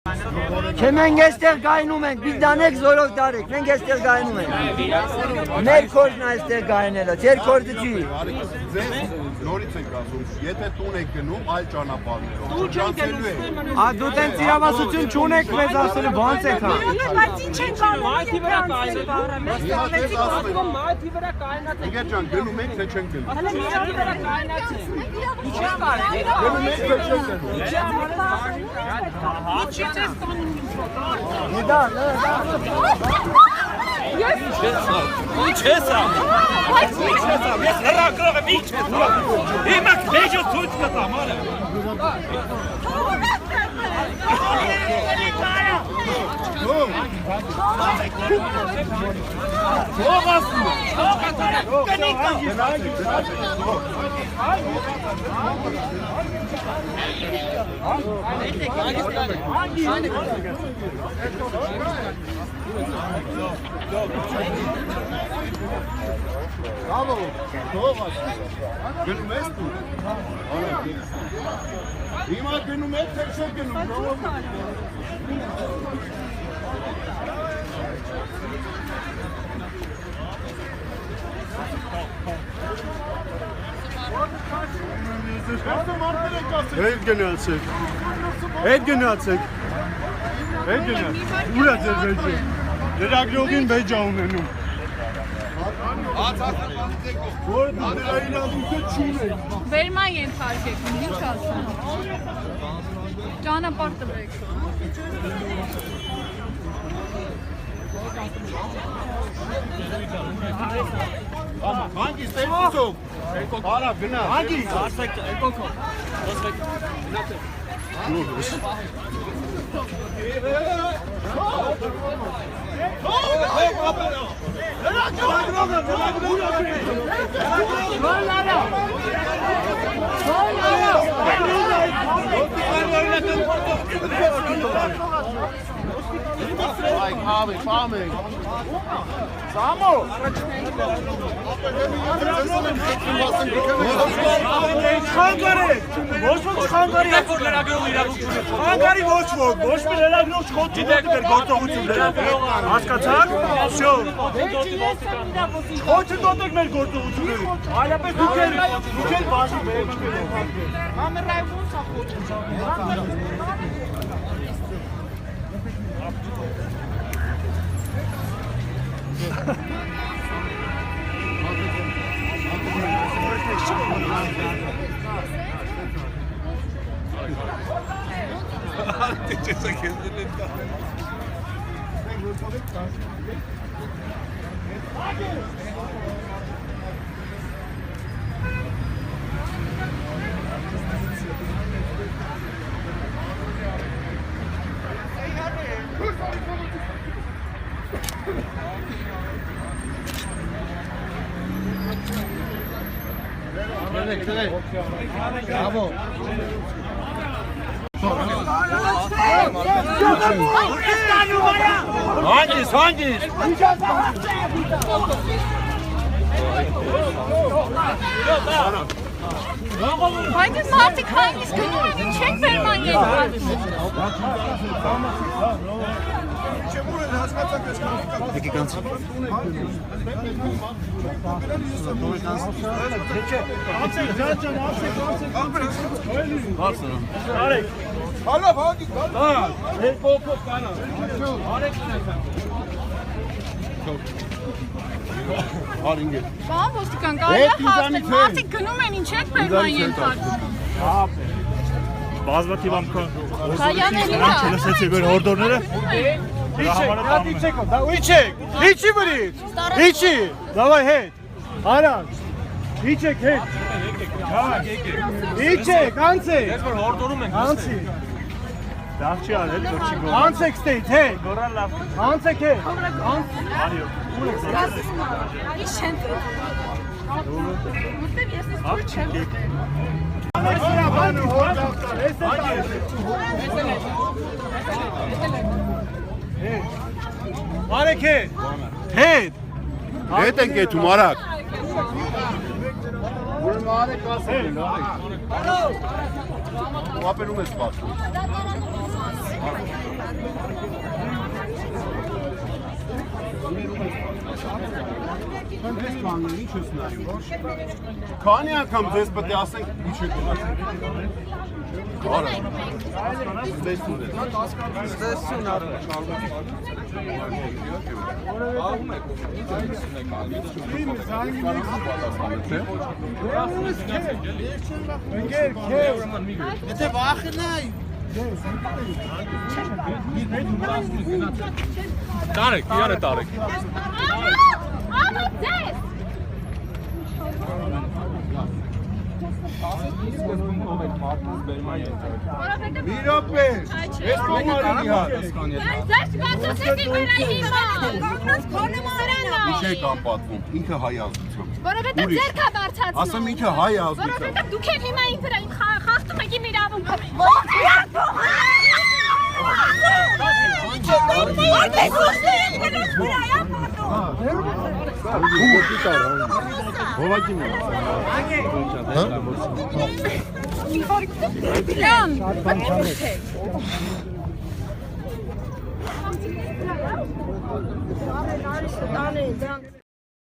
Che մենք այստեղ գայնում ենք, մի դանեք զորով դարեք, մենք այստեղ գայնում ենք։ Մեր կորձն այստեղ գայնելը, ձեր կորձը չի։ Նորից ենք ասում, եթե տուն եք գնում, այլ ճանապարհով։ Դու տենց իրավասություն չունեք մեզ ասելու, ո՞նց եք հա։ Բայց ինչ են անում։ Մայթի վրա կայնած եք։ Իգեր ջան, գնում եք, թե չեն գնում։ Հələ մայթի վրա կայնած եք։ Ինչ է կարել։ Գնում եք, թե չեն գնում։ Ինչ է ստանում։ Ինչ ես ամ։ Ես լրագրող եմ, ինչ ես ամ։ Հիմա քեջը ցույց կտամ, արա։ Bravo, Thomas. Գնում ես դու։ Հիմա գնում եք, թե չեք գնում, bravo։ Հետ գնացեք։ Հետ գնացեք։ Հետ գնաց։ Ուրա ձեր վեճը։ Լրագրողին վեճ ունենում։ Որ դրա իրավունքը չունեք։ Վերման ենթարկեք, ինչ ասեմ։ Ճանապարհ տվեք։ Հանգիստ եկուցով։ Արա գնա։ Հանգիստ Արսեք, եկոքո։ Ոսեք։ Like Harvey farming. Սամո։ Չխանգարեք։ Ոչ ոք չխանգարի։ Որ լրագրող իրավունք ունի։ Խանգարի ոչ ոք, ոչ մի լրագրող չխոցի դեր գործողությունները։ Հասկացաք։ Всё։ Ոչ դոտեք մեր գործողությունները։ Այլապես դուք էլ բաժի վերջ կերեք։ Համերայ ոնց է խոչում։ Bravo. Հանգիստ, հանգիստ։ Բայց այս մարդիկ հանգիստ գնում են, ինչ եք վերման ենթարկում։ Եկեք անց։ Անցեք, ջան, անցեք։ Բարձր։ Արեք։ Հալա վագի։ Հա, մեր կողքով կանա։ Արեք նայեք։ Արինգե։ Բան ոստիկան, կարելի է հասնել, մարդիկ գնում են, ինչ եք վերման ենթարկում։ Բազմաթիվ անգամ Կայանելի է։ չլսեցի մեր հորդորները։ Իչեք, դա իչեք։ Իչի վրից։ Իչի։ Դավայ հետ։ Արանց։ Իչեք հետ։ Իչեք, անցեք։ Ես որ հորդորում ենք։ Անցի։ Դա չի արել, որ չի գոռալ։ Անցեք ստեյթ, հետ։ Գորալ լավ։ Անցեք հետ։ Անց։ Արիո։ Ինչ են դու։ Մտև ես ես թույլ չեմ։ Արեք հետ։ Հետ։ Հետ ենք եթում արակ։ Ուրեմն արեք ասել են, արեք։ Ու ապերում ես սպասում։ Քանի անգամ ձեզ պետք է ասենք ինչ եք ունեցել։ Արա։ Ստեսուն է։ Ստեսուն արա։ Եթե վախենայի Տարեք, իրան է տարեք։ Ահա դες։ Մի րոպե։ Ես կոմարի հատ։ Ձեր գացեցի վրա հիմա։ Կողնած քոնը մարանա։ Ինչ եք անպատվում։ Ինքը հայ ազգությամբ։ Որովհետև ձեր կա դարձածում։ Ասեմ ինքը հայ ազգությամբ։ Որովհետև դուք եք հիմա ինձ վրա խախտում եք իմ իրավունքը։ Ան